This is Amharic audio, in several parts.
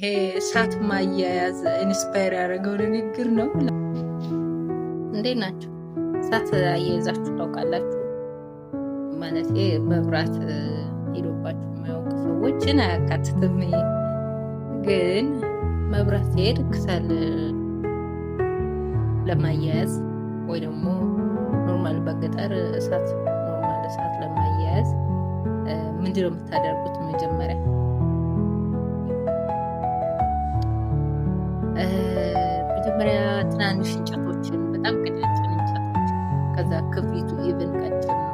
ይሄ እሳት ማያያዝ ኢንስፓየር ያደረገው ንግግር ነው። እንዴት ናቸው? እሳት አያይዛችሁ ታውቃላችሁ? ማለት መብራት ሄዶባችሁ የማያውቅ ሰዎችን አያካትትም። ግን መብራት ሲሄድ ክሰል ለማያያዝ ወይ ደግሞ ኖርማል በገጠር ኖርማል እሳት ለማያያዝ ምንድነው የምታደርጉት? መጀመሪያ ትናንሽ እንጨቶችን በጣም ቀጫጭን እንጨቶች ከዛ ክብሪቱ ኢቭን ቀጭን ነው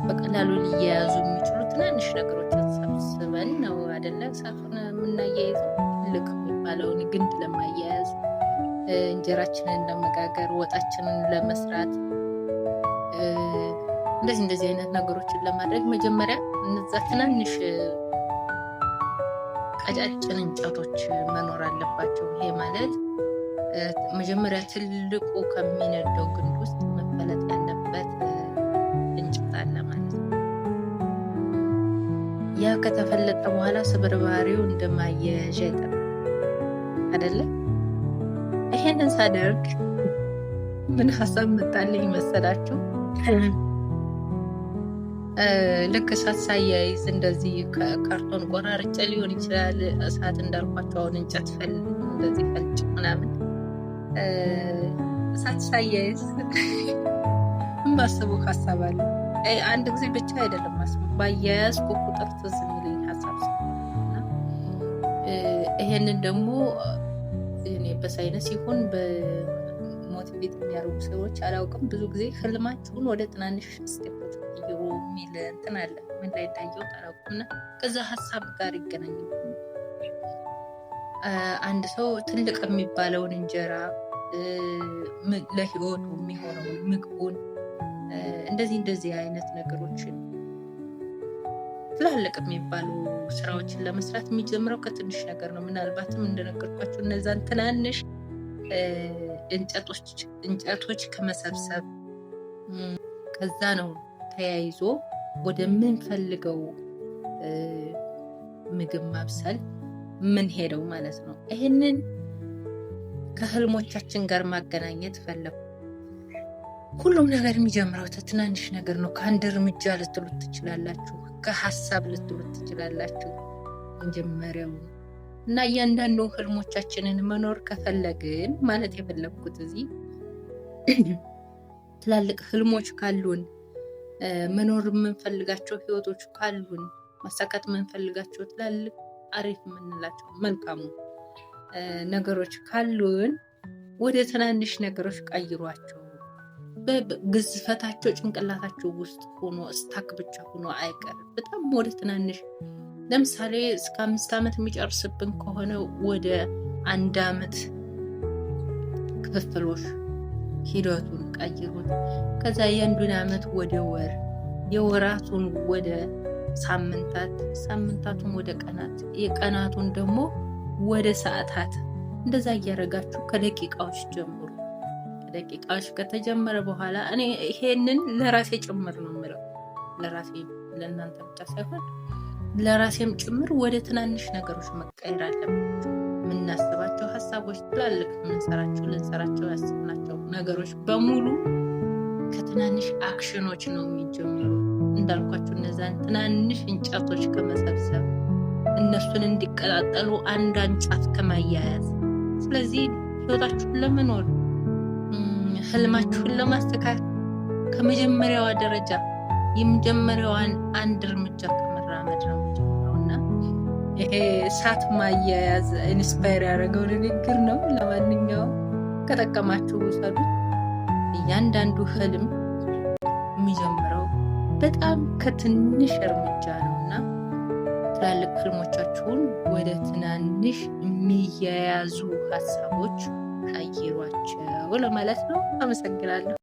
በቀላሉ ሊያያዙ የሚችሉ ትናንሽ ነገሮችን ሰብስበን ነው አይደለ እሳቱን የምናያይዘው። ትልቅ የሚባለውን ግንድ ለማያያዝ እንጀራችንን ለመጋገር ወጣችንን ለመስራት እንደዚህ አይነት ነገሮችን ለማድረግ መጀመሪያ እነዛ ትናንሽ ቀጫጭን እንጨቶች መኖር አለባቸው። ይሄ ማለት መጀመሪያ ትልቁ ከሚነደው ግንድ ውስጥ መፈለጥ ያለበት እንጨት አለ ማለት ነው። ያ ከተፈለጠ በኋላ ስብርባሪው እንደማያያዣ ይጠቅማል አይደለ? ይሄንን ሳደርግ ምን ሀሳብ መጣልኝ መሰላችሁ? ልክ እሳት ሳያይዝ እንደዚህ ከካርቶን ቆራርጬ ሊሆን ይችላል። እሳት እንዳልኳቸው አሁን እንጨት እንደዚህ ፈልጭ ምናምን እሳት ሳያይዝ የማስበው ሀሳብ አለ። አንድ ጊዜ ብቻ አይደለም ማስበው፣ ባያያዝኩ ቁጥር ትዝ የሚለኝ ሀሳብ እና ይሄንን ደግሞ እኔ በሳይንስ ይሁን በሞቲቬት የሚያደርጉ ሰዎች አላውቅም፣ ብዙ ጊዜ ህልማችሁን ወደ ትናንሽ ስቴፖች የሚል እንትን አለ። ምን ላይ እንዳየው አላውቅምና ከዛ ሀሳብ ጋር ይገናኛል። አንድ ሰው ትልቅ የሚባለውን እንጀራ ለህይወቱ የሚሆነውን ምግቡን እንደዚህ አይነት ነገሮችን ትላልቅ የሚባሉ ስራዎችን ለመስራት የሚጀምረው ከትንሽ ነገር ነው። ምናልባትም እንደነገርኳቸው እነዛን ትናንሽ እንጨቶች ከመሰብሰብ ከዛ ነው ተያይዞ ወደምንፈልገው ምግብ ማብሰል ምን ሄደው ማለት ነው። ይሄንን ከህልሞቻችን ጋር ማገናኘት ፈለጉ። ሁሉም ነገር የሚጀምረው ከትናንሽ ነገር ነው። ከአንድ እርምጃ ልትሉት ትችላላችሁ፣ ከሀሳብ ልትሉት ትችላላችሁ መጀመሪያው እና እያንዳንዱ ህልሞቻችንን መኖር ከፈለግን ማለት የፈለግኩት እዚህ ትላልቅ ህልሞች ካሉን መኖር የምንፈልጋቸው ህይወቶች ካሉን ማሳካት የምንፈልጋቸው ትላልቅ አሪፍ የምንላቸው መልካሙ ነገሮች ካሉን ወደ ትናንሽ ነገሮች ቀይሯቸው። በግዝፈታቸው ጭንቅላታቸው ውስጥ ሆኖ ስታክ ብቻ ሆኖ አይቀርም። በጣም ወደ ትናንሽ ለምሳሌ እስከ 5 ዓመት የሚጨርስብን ከሆነ ወደ 1 ዓመት ክፍፍሎች ሂደቱን ቀይሩት። ከዛ የአንዱን ዓመት ወደ ወር፣ የወራቱን ወደ ሳምንታት፣ ሳምንታቱን ወደ ቀናት፣ የቀናቱን ደግሞ ወደ ሰዓታት፣ እንደዛ እያደረጋችሁ ከደቂቃዎች ጀምሩ። ከደቂቃዎች ከተጀመረ በኋላ እኔ ይሄንን ለራሴ ጭምር ነው የምለው፣ ለራሴ ለእናንተ ብቻ ሳይሆን ለራሴም ጭምር ወደ ትናንሽ ነገሮች መቀየር አለባቸው። የምናስባቸው ሀሳቦች ትላልቅ ልንሰራቸው ያስብናቸው ነገሮች በሙሉ ከትናንሽ አክሽኖች ነው የሚጀምሩ። እንዳልኳቸው እነዛን ትናንሽ እንጨቶች ከመሰብሰብ እነሱን እንዲቀጣጠሉ አንድ እንጨት ከማያያዝ። ስለዚህ ህይወታችሁን ለመኖር ህልማችሁን ለማስተካከል ከመጀመሪያዋ ደረጃ የመጀመሪያዋን አንድ እርምጃ ከመራመድ ነው የሚጀምረው እና ይሄ እሳት ማያያዝ ኢንስፓየር ያደረገው ንግግር ነው። ለማንኛውም ከጠቀማችሁ ውሰዱት። እያንዳንዱ ህልም የሚጀምረው በጣም ከትንሽ እርምጃ ነው እና ትላልቅ ህልሞቻችሁን ወደ ትናንሽ የሚያያዙ ሀሳቦች ቀይሯቸው ለማለት ነው። አመሰግናለሁ።